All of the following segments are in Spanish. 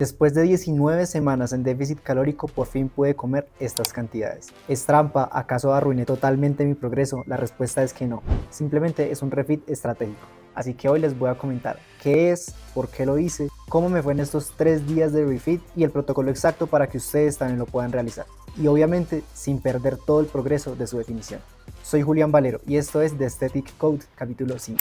Después de 19 semanas en déficit calórico, por fin pude comer estas cantidades. ¿Es trampa? ¿Acaso arruiné totalmente mi progreso? La respuesta es que no. Simplemente es un refit estratégico. Así que hoy les voy a comentar qué es, por qué lo hice, cómo me fue en estos 3 días de refit y el protocolo exacto para que ustedes también lo puedan realizar. Y obviamente sin perder todo el progreso de su definición. Soy Julián Valero y esto es The Aesthetic Code, capítulo 5.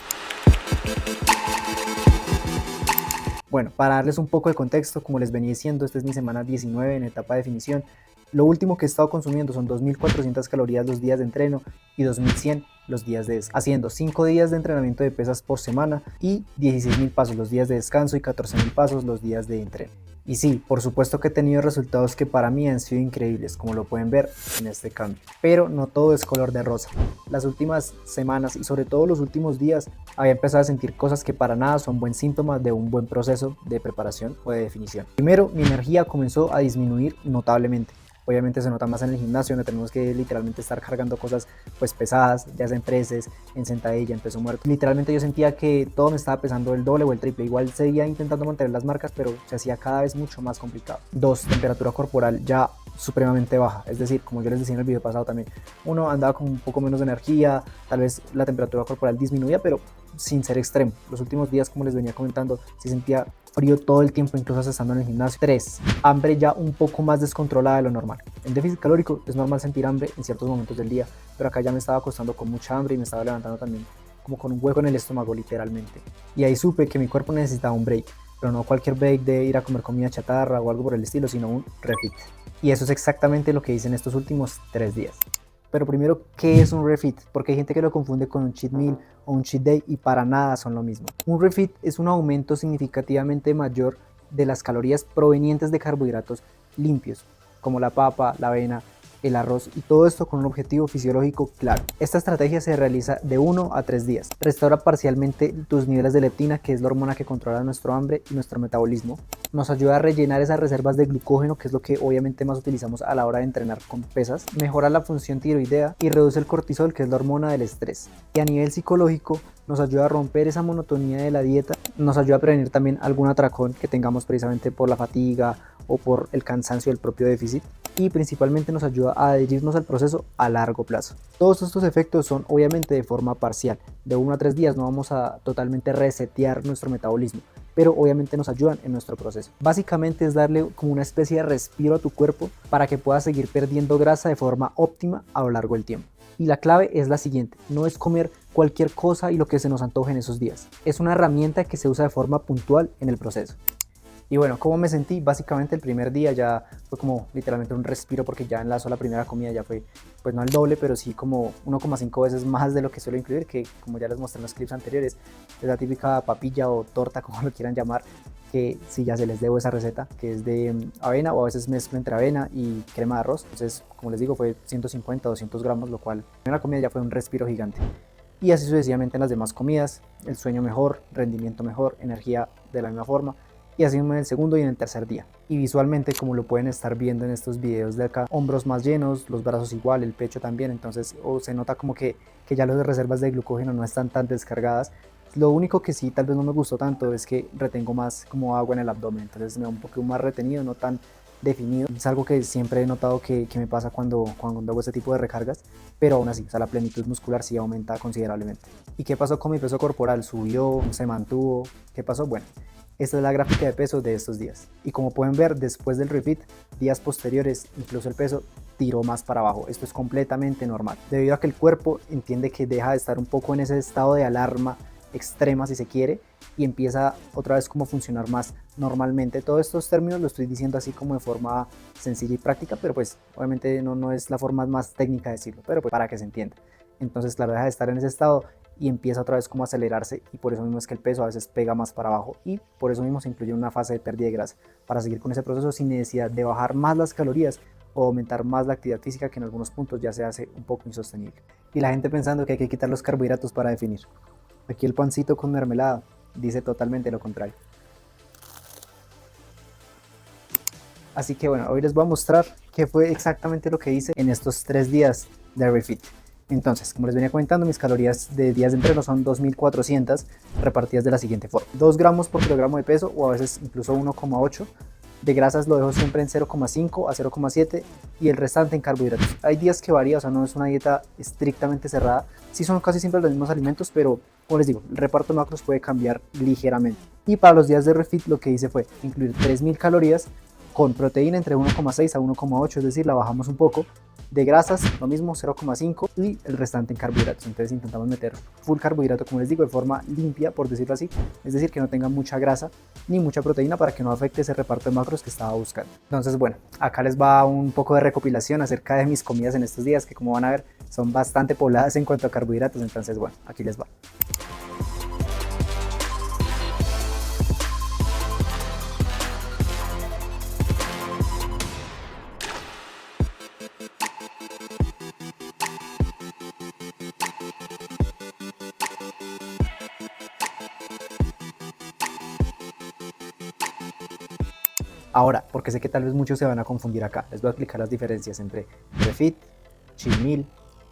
Bueno, para darles un poco de contexto, como les venía diciendo, esta es mi semana 19 en etapa de definición. Lo último que he estado consumiendo son 2.400 calorías los días de entreno y 2.100 los días de descanso, haciendo 5 días de entrenamiento de pesas por semana y 16.000 pasos los días de descanso y 14.000 pasos los días de entreno. Y sí, por supuesto que he tenido resultados que para mí han sido increíbles, como lo pueden ver en este cambio. Pero no todo es color de rosa. Las últimas semanas y sobre todo los últimos días había empezado a sentir cosas que para nada son buen síntoma de un buen proceso de preparación o de definición. Primero, mi energía comenzó a disminuir notablemente. Obviamente se nota más en el gimnasio, donde tenemos que literalmente estar cargando cosas pues pesadas, ya sea en presses, en sentadilla, en peso muerto. Literalmente yo sentía que todo me estaba pesando el doble o el triple. Igual seguía intentando mantener las marcas, pero se hacía cada vez mucho más complicado. 2. Temperatura corporal ya supremamente baja, es decir, como yo les decía en el video pasado también, uno andaba con un poco menos de energía, tal vez la temperatura corporal disminuía, pero sin ser extremo. Los últimos días, como les venía comentando, se sentía frío todo el tiempo, incluso estando en el gimnasio. 3. Hambre ya un poco más descontrolada de lo normal. En déficit calórico es normal sentir hambre en ciertos momentos del día, pero acá ya me estaba acostando con mucha hambre y me estaba levantando también como con un hueco en el estómago literalmente. Y ahí supe que mi cuerpo necesitaba un break, pero no cualquier break de ir a comer comida chatarra o algo por el estilo, sino un refit. Y eso es exactamente lo que hice en estos últimos 3 días. Pero primero, ¿qué es un refit? Porque hay gente que lo confunde con un cheat meal o un cheat day y para nada son lo mismo. Un refit es un aumento significativamente mayor de las calorías provenientes de carbohidratos limpios, como la papa, la avena, el arroz, y todo esto con un objetivo fisiológico claro. Esta estrategia se realiza de 1 a 3 días. Restaura parcialmente tus niveles de leptina, que es la hormona que controla nuestro hambre y nuestro metabolismo. Nos ayuda a rellenar esas reservas de glucógeno, que es lo que obviamente más utilizamos a la hora de entrenar con pesas. Mejora la función tiroidea y reduce el cortisol, que es la hormona del estrés. Y a nivel psicológico nos ayuda a romper esa monotonía de la dieta. Nos ayuda a prevenir también algún atracón que tengamos precisamente por la fatiga o por el cansancio del propio déficit, y principalmente nos ayuda a adherirnos al proceso a largo plazo. Todos estos efectos son obviamente de forma parcial, de 1 a 3 días no vamos a totalmente resetear nuestro metabolismo, pero obviamente nos ayudan en nuestro proceso. Básicamente es darle como una especie de respiro a tu cuerpo para que puedas seguir perdiendo grasa de forma óptima a lo largo del tiempo. Y la clave es la siguiente: no es comer cualquier cosa y lo que se nos antoje en esos días. Es una herramienta que se usa de forma puntual en el proceso. Y bueno, ¿cómo me sentí? Básicamente el primer día ya fue como literalmente un respiro, porque ya en la sola primera comida ya fue, pues no el doble, pero sí como 1,5 veces más de lo que suelo incluir, que como ya les mostré en los clips anteriores, es la típica papilla o torta, como lo quieran llamar, que sí, ya se les debo esa receta, que es de avena, o a veces mezclo entre avena y crema de arroz. Entonces, como les digo, fue 150 o 200 gramos, lo cual en la primera comida ya fue un respiro gigante. Y así sucesivamente en las demás comidas, el sueño mejor, rendimiento mejor, energía de la misma forma, y así en el segundo y en el tercer día. Y visualmente, como lo pueden estar viendo en estos videos de acá, hombros más llenos, los brazos igual, el pecho también, entonces se nota como que ya las reservas de glucógeno no están tan descargadas. Lo único que sí tal vez no me gustó tanto es que retengo más como agua en el abdomen, entonces me da un poco más retenido, no tan definido. Es algo que siempre he notado que me pasa cuando hago este tipo de recargas, pero aún así, o sea, la plenitud muscular sí aumenta considerablemente. ¿Y qué pasó con mi peso corporal? ¿Subió? ¿Se mantuvo? ¿Qué pasó? Bueno, esta es la gráfica de peso de estos días. Y como pueden ver, después del repeat, días posteriores, incluso el peso tiró más para abajo. Esto es completamente normal, debido a que el cuerpo entiende que deja de estar un poco en ese estado de alarma extrema, si se quiere, y empieza otra vez como a funcionar más normalmente. Todos estos términos lo estoy diciendo así como de forma sencilla y práctica, pero pues obviamente no es la forma más técnica de decirlo, pero pues para que se entienda. Entonces, claro, deja de estar en ese estado y empieza otra vez como a acelerarse, y por eso mismo es que el peso a veces pega más para abajo, y por eso mismo se incluye una fase de pérdida de grasa para seguir con ese proceso sin necesidad de bajar más las calorías o aumentar más la actividad física, que en algunos puntos ya se hace un poco insostenible. Y la gente pensando que hay que quitar los carbohidratos para definir. Aquí el pancito con mermelada dice totalmente lo contrario. Así que bueno, hoy les voy a mostrar qué fue exactamente lo que hice en estos 3 días de refit. Entonces, como les venía comentando, mis calorías de días de entreno son 2.400 repartidas de la siguiente forma: 2 gramos por kilogramo de peso, o a veces incluso 1,8 De grasas lo dejo siempre en 0,5 a 0,7 y el restante en carbohidratos. Hay días que varía, o sea, no es una dieta estrictamente cerrada. Sí son casi siempre los mismos alimentos, pero como les digo, el reparto de macros puede cambiar ligeramente. Y para los días de refit lo que hice fue incluir 3000 calorías con proteína entre 1,6 a 1,8, es decir, la bajamos un poco. De grasas, lo mismo, 0,5 y el restante en carbohidratos. Entonces intentamos meter full carbohidrato, como les digo, de forma limpia, por decirlo así. Es decir, que no tenga mucha grasa ni mucha proteína para que no afecte ese reparto de macros que estaba buscando. Entonces, bueno, acá les va un poco de recopilación acerca de mis comidas en estos días, que como van a ver, son bastante pobladas en cuanto a carbohidratos. Entonces, bueno, aquí les va. Ahora, porque sé que tal vez muchos se van a confundir acá, les voy a explicar las diferencias entre refit, cheat meal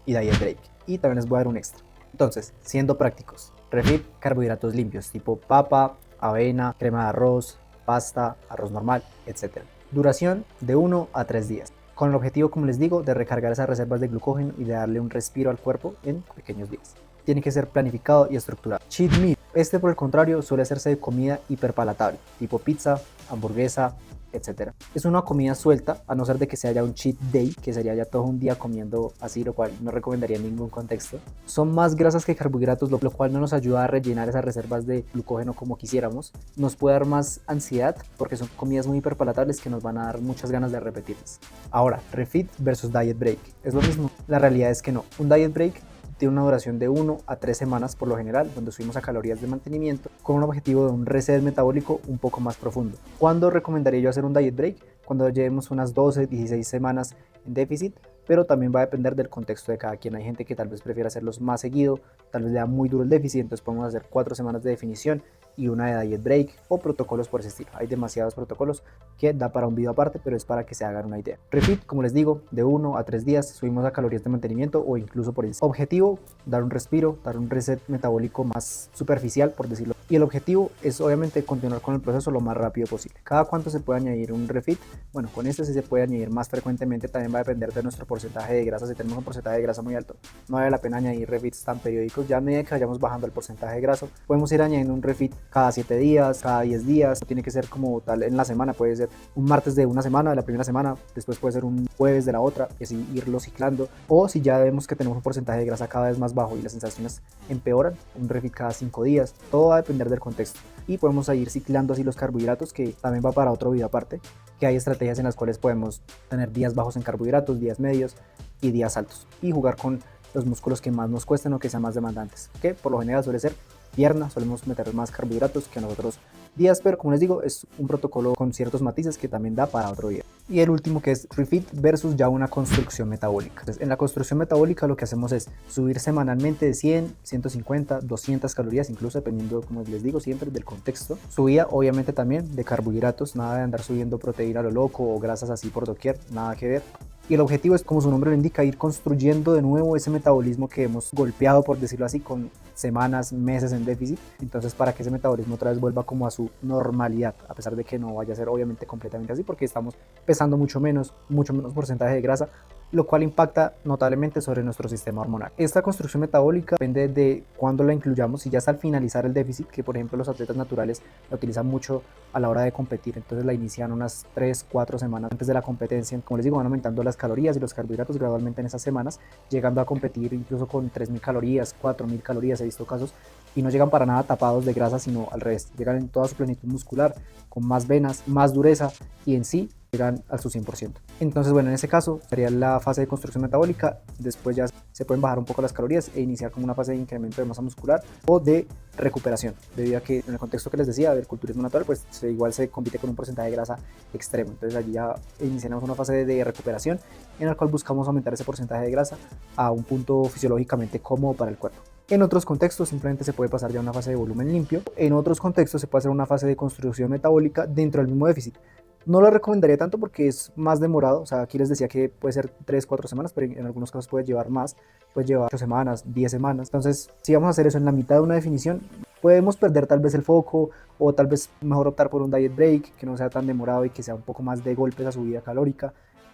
y diet break. Y también les voy a dar un extra. Entonces, siendo prácticos, refit, carbohidratos limpios, tipo papa, avena, crema de arroz, pasta, arroz normal, etc. Duración de 1 a 3 días, con el objetivo, como les digo, de recargar esas reservas de glucógeno y de darle un respiro al cuerpo en pequeños días. Tiene que ser planificado y estructurado. Cheat meal, este por el contrario suele hacerse de comida hiperpalatable, tipo pizza, hamburguesa, etcétera. Es una comida suelta, a no ser de que sea ya un cheat day, que sería ya todo un día comiendo así, lo cual no recomendaría en ningún contexto. Son más grasas que carbohidratos, lo cual no nos ayuda a rellenar esas reservas de glucógeno como quisiéramos. Nos puede dar más ansiedad porque son comidas muy hiperpalatables que nos van a dar muchas ganas de repetirlas. Ahora, refit versus diet break. ¿Es lo mismo? La realidad es que no. Un diet break tiene una duración de 1 a 3 semanas por lo general, donde subimos a calorías de mantenimiento con un objetivo de un reset metabólico un poco más profundo. ¿Cuándo recomendaría yo hacer un diet break? Cuando llevemos unas 12, 16 semanas en déficit, pero también va a depender del contexto de cada quien. Hay gente que tal vez prefiere hacerlos más seguido, tal vez le da muy duro el déficit, entonces podemos hacer 4 semanas de definición y una de diet break o protocolos por ese estilo. Hay demasiados protocolos que da para un video aparte, pero es para que se hagan una idea. Refit, como les digo, de 1 a 3 días subimos a calorías de mantenimiento o incluso por encima. Objetivo, dar un respiro, dar un reset metabólico más superficial, por decirlo. Y el objetivo es obviamente continuar con el proceso lo más rápido posible. Cada cuánto se puede añadir un refit, bueno, con este sí se puede añadir más frecuentemente, también va a depender de nuestro porcentaje de grasa. Si tenemos un porcentaje de grasa muy alto, no vale la pena añadir refits tan periódicos. Ya a medida que vayamos bajando el porcentaje de grasa, podemos ir añadiendo un refit cada 7 días, cada 10 días, no tiene que ser como tal en la semana, puede ser un martes de una semana, de la primera semana, después puede ser un jueves de la otra, y así irlo ciclando. O si ya vemos que tenemos un porcentaje de grasa cada vez más bajo y las sensaciones empeoran, un refit cada 5 días, todo va a depender del contexto. Y podemos ir ciclando así los carbohidratos, que también va para otro video aparte, que hay estrategias en las cuales podemos tener días bajos en carbohidratos, días medios y días altos, y jugar con los músculos que más nos cuesten o que sean más demandantes, que por lo general suele ser pierna, solemos meter más carbohidratos que en los otros días, pero como les digo, es un protocolo con ciertos matices que también da para otro día. Y el último, que es refit versus ya una construcción metabólica. Entonces, en la construcción metabólica lo que hacemos es subir semanalmente de 100, 150, 200 calorías, incluso dependiendo, como les digo, siempre del contexto. Subida obviamente también de carbohidratos, nada de andar subiendo proteína a lo loco o grasas así por doquier, nada que ver. Y el objetivo es, como su nombre lo indica, ir construyendo de nuevo ese metabolismo que hemos golpeado, por decirlo así, con semanas, meses en déficit. Entonces, para que ese metabolismo otra vez vuelva como a su normalidad, a pesar de que no vaya a ser obviamente completamente así, porque estamos pesando mucho menos porcentaje de grasa, lo cual impacta notablemente sobre nuestro sistema hormonal. Esta construcción metabólica depende de cuándo la incluyamos. Si ya es al finalizar el déficit, que por ejemplo los atletas naturales la utilizan mucho a la hora de competir, entonces la inician unas 3-4 semanas antes de la competencia. Como les digo, van aumentando las calorías y los carbohidratos gradualmente en esas semanas, llegando a competir incluso con 3000 calorías, 4000 calorías, he visto casos, y no llegan para nada tapados de grasa, sino al revés, llegan en toda su plenitud muscular, con más venas, más dureza, y en sí llegan a su 100%. Entonces, bueno, en ese caso sería la fase de construcción metabólica. Después ya se pueden bajar un poco las calorías e iniciar como una fase de incremento de masa muscular o de recuperación, debido a que en el contexto que les decía del culturismo natural, pues igual se compite con un porcentaje de grasa extremo. Entonces allí ya iniciamos una fase de recuperación en la cual buscamos aumentar ese porcentaje de grasa a un punto fisiológicamente cómodo para el cuerpo. En otros contextos simplemente se puede pasar ya a una fase de volumen limpio. En otros contextos se puede hacer una fase de construcción metabólica dentro del mismo déficit. No lo recomendaría tanto porque es más demorado. O sea, aquí les decía que puede ser 3-4 semanas, pero en algunos casos puede llevar más, puede llevar 8 semanas, 10 semanas. Entonces, si vamos a hacer eso en la mitad de una definición, podemos perder tal vez el foco o tal vez mejor optar por un diet break que no sea tan demorado y que sea un poco más de golpes a subida calórica.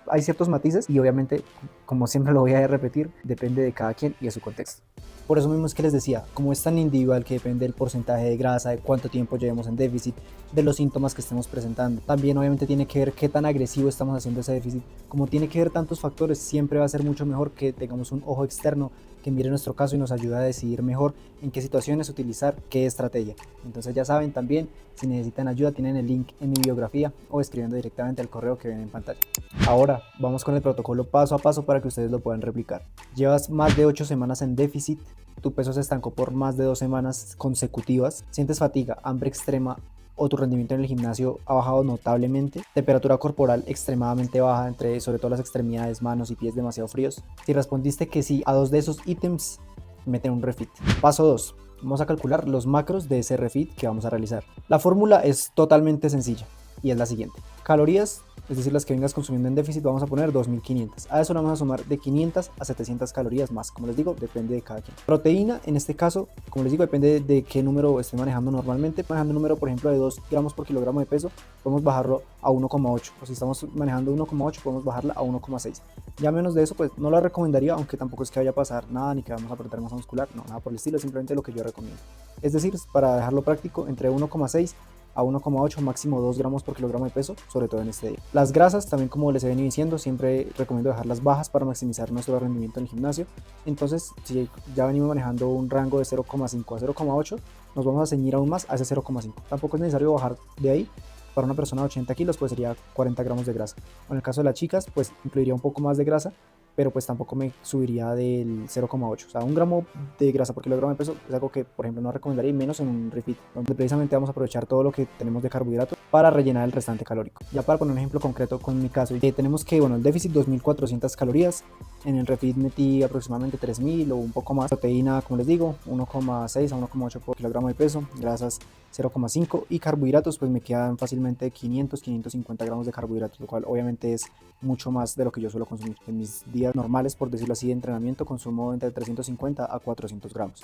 Hay ciertos matices y obviamente, como siempre lo voy a repetir, depende de cada quien y de su contexto. Por eso mismo es que les decía, como es tan individual que depende del porcentaje de grasa, de cuánto tiempo llevemos en déficit, de los síntomas que estemos presentando. También obviamente tiene que ver qué tan agresivo estamos haciendo ese déficit. Como tiene que ver tantos factores, siempre va a ser mucho mejor que tengamos un ojo externo que mire nuestro caso y nos ayuda a decidir mejor en qué situaciones utilizar qué estrategia. Entonces ya saben también, si necesitan ayuda tienen el link en mi biografía o escribiendo directamente al correo que ven en pantalla. Ahora vamos con el protocolo paso a paso para que ustedes lo puedan replicar. Llevas más de 8 semanas en déficit, tu peso se estancó por más de 2 semanas consecutivas, sientes fatiga, hambre extrema o tu rendimiento en el gimnasio ha bajado notablemente, temperatura corporal extremadamente baja, entre sobre todo las extremidades, manos y pies demasiado fríos. Si respondiste que sí a 2 de esos ítems, mete un refit. Paso 2. Vamos a calcular los macros de ese refit que vamos a realizar. La fórmula es totalmente sencilla y es la siguiente. Calorías, es decir, las que vengas consumiendo en déficit, vamos a poner 2500. A eso le vamos a sumar de 500 a 700 calorías más. Como les digo, depende de cada quien. Proteína, en este caso, como les digo, depende de qué número esté manejando normalmente. Manejando un número, por ejemplo, de 2 gramos por kilogramo de peso, podemos bajarlo a 1,8. O si estamos manejando 1,8, podemos bajarla a 1,6. Ya menos de eso, pues no la recomendaría, aunque tampoco es que vaya a pasar nada ni que vamos a perder masa muscular. No, nada por el estilo, es simplemente lo que yo recomiendo. Es decir, para dejarlo práctico, entre 1,6 a 1,8, máximo 2 gramos por kilogramo de peso, sobre todo en este día. Las grasas, también como les he venido diciendo, siempre recomiendo dejarlas bajas para maximizar nuestro rendimiento en el gimnasio. Entonces, si ya venimos manejando un rango de 0,5 a 0,8, nos vamos a ceñir aún más a ese 0,5. Tampoco es necesario bajar de ahí. Para una persona de 80 kilos, pues sería 40 gramos de grasa. En el caso de las chicas, pues incluiría un poco más de grasa, pero pues tampoco me subiría del 0,8. O sea, 1 gramo de grasa por kilogramo de peso es algo que, por ejemplo, no recomendaría, y menos en un refit, donde precisamente vamos a aprovechar todo lo que tenemos de carbohidratos para rellenar el restante calórico. Ya para poner un ejemplo concreto con mi caso, tenemos que, bueno, el déficit 2400 calorías, en el refit metí aproximadamente 3000 o un poco más. Proteína, como les digo, 1,6 a 1,8 por kilogramo de peso, grasas 0,5 y carbohidratos, pues me quedan fácilmente 550 gramos de carbohidratos, lo cual obviamente es mucho más de lo que yo suelo consumir. En mis días normales, por decirlo así, de entrenamiento consumo entre 350 a 400 gramos.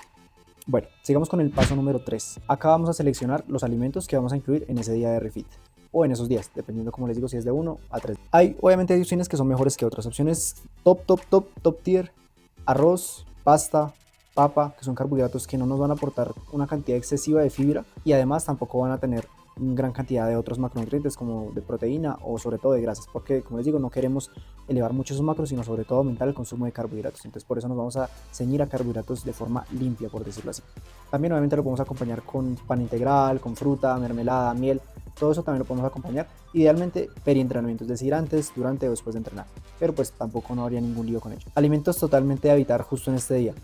Bueno, sigamos con el paso número 3. Acá vamos a seleccionar los alimentos que vamos a incluir en ese día de refit o en esos días, dependiendo, como les digo, si es de 1 a 3. Obviamente hay opciones que son mejores que otras. Opciones top tier: arroz, pasta, papa, que son carbohidratos que no nos van a aportar una cantidad excesiva de fibra y además tampoco van a tener gran cantidad de otros macronutrientes como de proteína o sobre todo de grasas, porque como les digo, no queremos elevar mucho esos macros, sino sobre todo aumentar el consumo de carbohidratos. Entonces por eso nos vamos a ceñir a carbohidratos de forma limpia, por decirlo así. También obviamente lo podemos acompañar con pan integral, con fruta, mermelada, miel. Todo eso también lo podemos acompañar, idealmente perientrenamiento, es decir, antes, durante o después de entrenar, pero pues tampoco no habría ningún lío con ello. Alimentos totalmente de evitar justo en este día: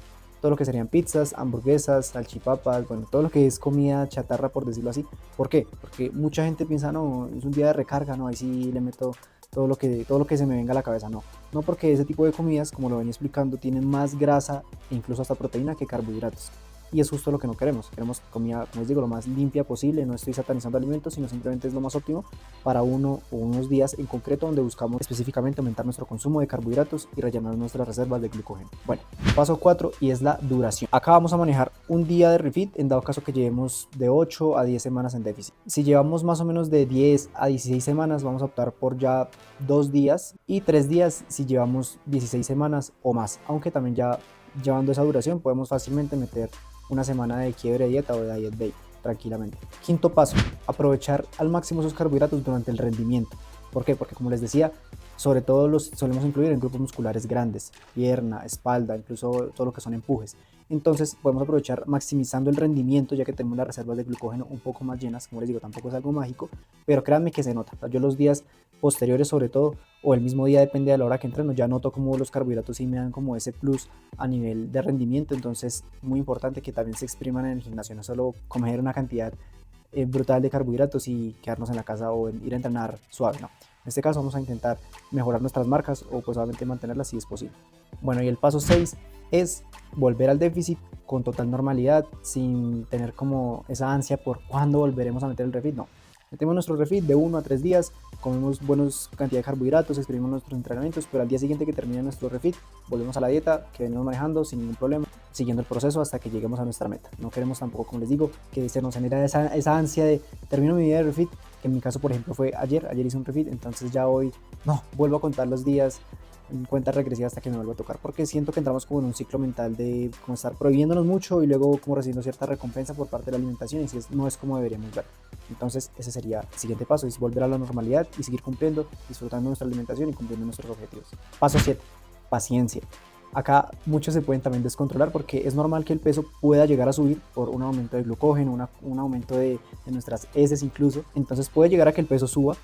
todo lo que serían pizzas, hamburguesas, salchipapas, bueno, todo lo que es comida chatarra, por decirlo así. ¿Por qué? Porque mucha gente piensa, no, es un día de recarga, no, ahí sí le meto todo lo que se me venga a la cabeza. No, no, porque ese tipo de comidas, como lo venía explicando, tienen más grasa e incluso hasta proteína que carbohidratos. Y es justo lo que no queremos. Queremos comida, como les digo, lo más limpia posible. No estoy satanizando alimentos, sino simplemente es lo más óptimo para uno o unos días en concreto, donde buscamos específicamente aumentar nuestro consumo de carbohidratos y rellenar nuestras reservas de glucógeno. Bueno, paso 4, y es la duración. Acá vamos a manejar un día de refit en dado caso que llevemos de 8 a 10 semanas en déficit. Si llevamos más o menos de 10 a 16 semanas, vamos a optar por ya 2 días y 3 días si llevamos 16 semanas o más, aunque también ya llevando esa duración podemos fácilmente meter una semana de quiebre de dieta o de diet day tranquilamente. Quinto paso: aprovechar al máximo esos carbohidratos durante el rendimiento. ¿Por qué? Porque como les decía, sobre todo los solemos incluir en grupos musculares grandes: pierna, espalda, incluso todo lo que son empujes. Entonces podemos aprovechar maximizando el rendimiento, ya que tenemos las reservas de glucógeno un poco más llenas. Como les digo, tampoco es algo mágico, pero créanme que se nota. Yo los días posteriores, sobre todo, o el mismo día, depende de la hora que entreno, ya noto como los carbohidratos sí me dan como ese plus a nivel de rendimiento. Entonces, muy importante que también se expriman en el gimnasio, no solo comer una cantidad brutal de carbohidratos y quedarnos en la casa o ir a entrenar suave, no. En este caso vamos a intentar mejorar nuestras marcas o pues obviamente mantenerlas si es posible. Bueno, y el paso 6 es volver al déficit con total normalidad, sin tener como esa ansia por cuándo volveremos a meter el refit. No, metemos nuestro refit de 1 a 3 días, comemos buenos cantidad de carbohidratos, exprimimos nuestros entrenamientos, pero al día siguiente que termine nuestro refit, volvemos a la dieta que venimos manejando sin ningún problema, siguiendo el proceso hasta que lleguemos a nuestra meta. No queremos tampoco, como les digo, que se nos genera esa ansia de termino mi día de refit, que en mi caso, por ejemplo, fue ayer hice un refit, entonces ya hoy, no, vuelvo a contar los días en cuenta regresiva hasta que me vuelva a tocar, porque siento que entramos como en un ciclo mental de como estar prohibiéndonos mucho y luego como recibiendo cierta recompensa por parte de la alimentación, y si no es como deberíamos ver. Entonces ese sería el siguiente paso, es volver a la normalidad y seguir cumpliendo, disfrutando nuestra alimentación y cumpliendo nuestros objetivos. Paso 7, paciencia. Acá muchos se pueden también descontrolar porque es normal que el peso pueda llegar a subir por un aumento de glucógeno, un aumento de nuestras heces incluso. Entonces puede llegar a que el peso suba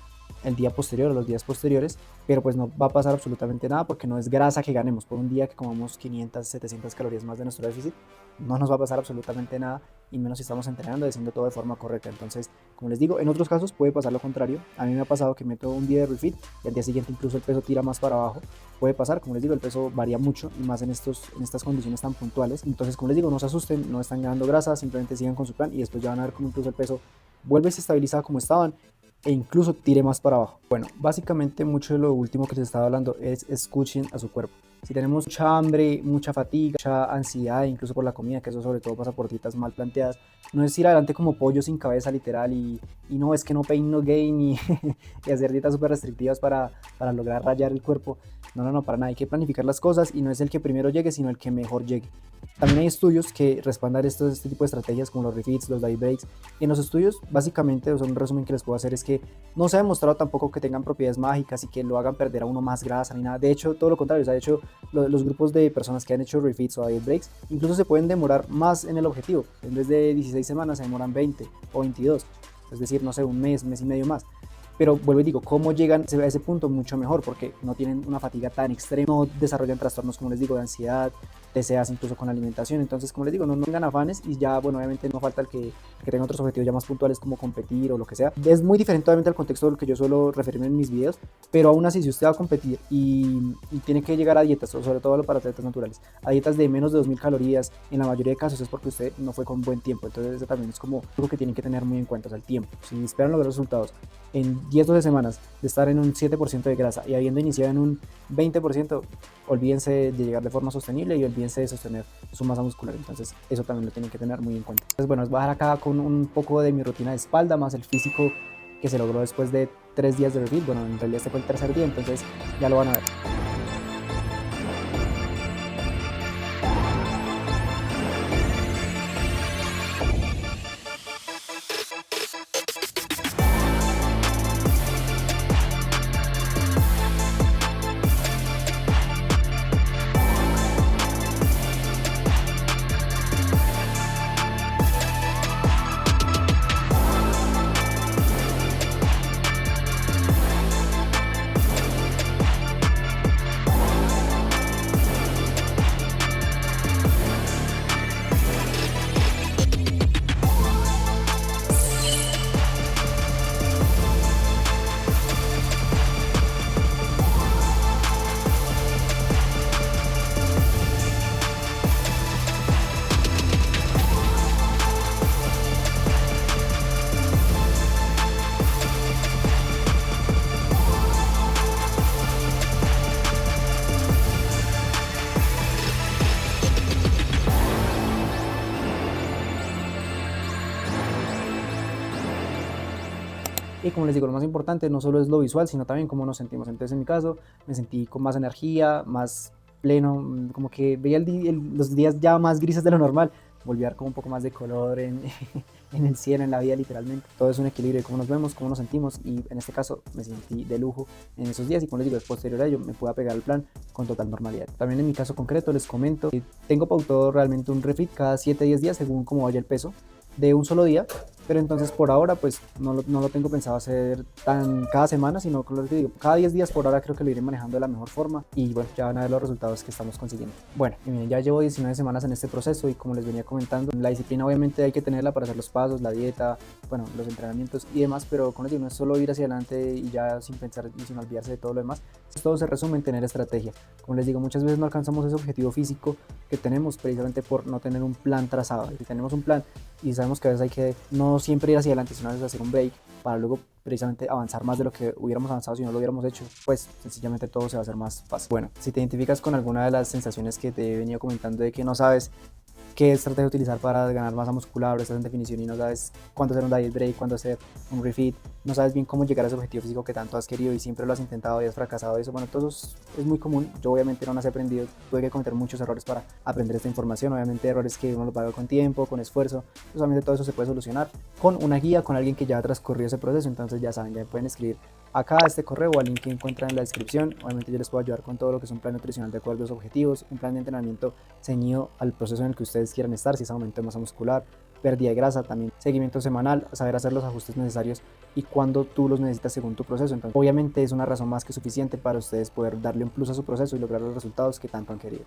el día posterior o los días posteriores, pero pues no va a pasar absolutamente nada porque no es grasa que ganemos por un día que comamos 500, 700 calorías más de nuestro déficit. No nos va a pasar absolutamente nada, y menos si estamos entrenando y haciendo todo de forma correcta. Entonces, como les digo, en otros casos puede pasar lo contrario. A mí me ha pasado que meto un día de refit y al día siguiente incluso el peso tira más para abajo. Puede pasar, como les digo, el peso varía mucho y más en estas condiciones tan puntuales. Entonces, como les digo, no se asusten, no están ganando grasa, simplemente sigan con su plan y después ya van a ver cómo incluso el peso vuelve a se estabilizar como estaban e incluso tire más para abajo. Bueno, básicamente mucho de lo último que se estaba hablando es escuchen a su cuerpo. Si tenemos mucha hambre, mucha fatiga, mucha ansiedad, incluso por la comida, que eso sobre todo pasa por dietas mal planteadas, no es ir adelante como pollo sin cabeza literal y no es que no pain no gain y, y hacer dietas súper restrictivas para lograr rayar el cuerpo. No, para nada, hay que planificar las cosas y no es el que primero llegue, sino el que mejor llegue. También hay estudios que respaldan este tipo de estrategias como los refits, los diet breaks. Y en los estudios, básicamente, o sea, un resumen que les puedo hacer es que no se ha demostrado tampoco que tengan propiedades mágicas y que lo hagan perder a uno más grasa ni nada. De hecho, todo lo contrario, se ha hecho los grupos de personas que han hecho refits o diet breaks, incluso se pueden demorar más en el objetivo. En vez de 16 semanas se demoran 20 o 22, es decir, no sé, un mes y medio más. Pero vuelvo y digo, ¿cómo llegan a ese punto? Mucho mejor, porque no tienen una fatiga tan extrema, no desarrollan trastornos, como les digo, de ansiedad, deseas incluso con la alimentación. Entonces, como les digo, no tengan afanes y ya, bueno, obviamente no falta el que tenga otros objetivos ya más puntuales como competir o lo que sea. Es muy diferente obviamente al contexto del que yo suelo referirme en mis videos, pero aún así, si usted va a competir y tiene que llegar a dietas, sobre todo para atletas naturales, a dietas de menos de 2000 calorías, en la mayoría de casos es porque usted no fue con buen tiempo. Entonces, eso también es como algo que tienen que tener muy en cuenta, o sea, el tiempo. Si esperan lograr resultados en 10-12 semanas de estar en un 7% de grasa y habiendo iniciado en un 20%, olvídense de llegar de forma sostenible y olvídense de sostener su masa muscular. Entonces eso también lo tienen que tener muy en cuenta. Entonces bueno, les voy a dejar acá con un poco de mi rutina de espalda más el físico que se logró después de 3 días de refit. Bueno, en realidad este fue el tercer día, entonces ya lo van a ver. Y como les digo, lo más importante no solo es lo visual, sino también cómo nos sentimos. Entonces en mi caso me sentí con más energía, más pleno, como que veía los días ya más grises de lo normal, volví a ver como un poco más de color en, en el cielo, en la vida literalmente. Todo es un equilibrio de cómo nos vemos, cómo nos sentimos, y en este caso me sentí de lujo en esos días y como les digo, posterior a ello me pude apegar al plan con total normalidad. También en mi caso concreto les comento que tengo pautado realmente un refit cada 7-10 días según cómo vaya el peso de un solo día, pero entonces por ahora pues no lo tengo pensado hacer tan cada semana, sino con lo que digo, cada 10 días por ahora creo que lo iré manejando de la mejor forma y bueno, ya van a ver los resultados que estamos consiguiendo. Bueno, y miren, ya llevo 19 semanas en este proceso y como les venía comentando, la disciplina obviamente hay que tenerla para hacer los pasos, la dieta, bueno, los entrenamientos y demás, pero como les digo, no es solo ir hacia adelante y ya sin pensar y sin olvidarse de todo lo demás. Todo se resume en tener estrategia. Como les digo, muchas veces no alcanzamos ese objetivo físico que tenemos precisamente por no tener un plan trazado. Si tenemos un plan y sabemos que a veces hay que no siempre ir hacia adelante, sino a veces hacer un break para luego precisamente avanzar más de lo que hubiéramos avanzado si no lo hubiéramos hecho, pues sencillamente todo se va a hacer más fácil. Bueno, si te identificas con alguna de las sensaciones que te he venido comentando de que no sabes qué estrategia utilizar para ganar masa muscular, o estás en definición y no sabes cuándo hacer un diet break, cuándo hacer un refit, no sabes bien cómo llegar a ese objetivo físico que tanto has querido y siempre lo has intentado y has fracasado, eso, bueno, todo eso es muy común. Yo obviamente no nací aprendido, tuve que cometer muchos errores para aprender esta información, obviamente errores que uno lo paga con tiempo, con esfuerzo, pues obviamente todo eso se puede solucionar con una guía, con alguien que ya ha transcurrido ese proceso. Entonces ya saben, ya pueden escribir acá a este correo o al link que encuentran en la descripción. Obviamente yo les puedo ayudar con todo lo que es un plan nutricional de acuerdo a los objetivos, un plan de entrenamiento ceñido al proceso en el que ustedes quieran estar, si es aumento de masa muscular, pérdida de grasa, también seguimiento semanal, saber hacer los ajustes necesarios y cuando tú los necesitas según tu proceso. Entonces obviamente es una razón más que suficiente para ustedes poder darle un plus a su proceso y lograr los resultados que tanto han querido.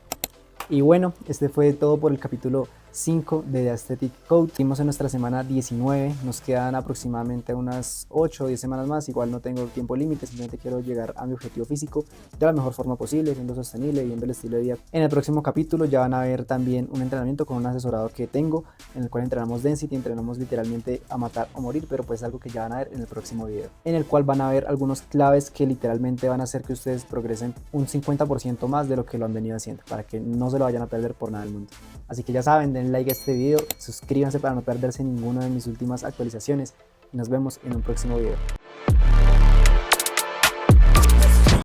Y bueno, este fue todo por el capítulo 5 de The Aesthetic Code. Seguimos en nuestra semana 19, nos quedan aproximadamente unas 8 o 10 semanas más. Igual no tengo tiempo límite, simplemente quiero llegar a mi objetivo físico de la mejor forma posible, siendo sostenible, viendo el estilo de vida. En el próximo capítulo ya van a ver también un entrenamiento con un asesorado que tengo, en el cual entrenamos density, entrenamos literalmente a matar o morir, pero pues algo que ya van a ver en el próximo video, en el cual van a ver algunos claves que literalmente van a hacer que ustedes progresen un 50% más de lo que lo han venido haciendo, para que no se lo vayan a perder por nada del mundo. Así que ya saben, den like a este video, suscríbanse para no perderse ninguna de mis últimas actualizaciones y nos vemos en un próximo video.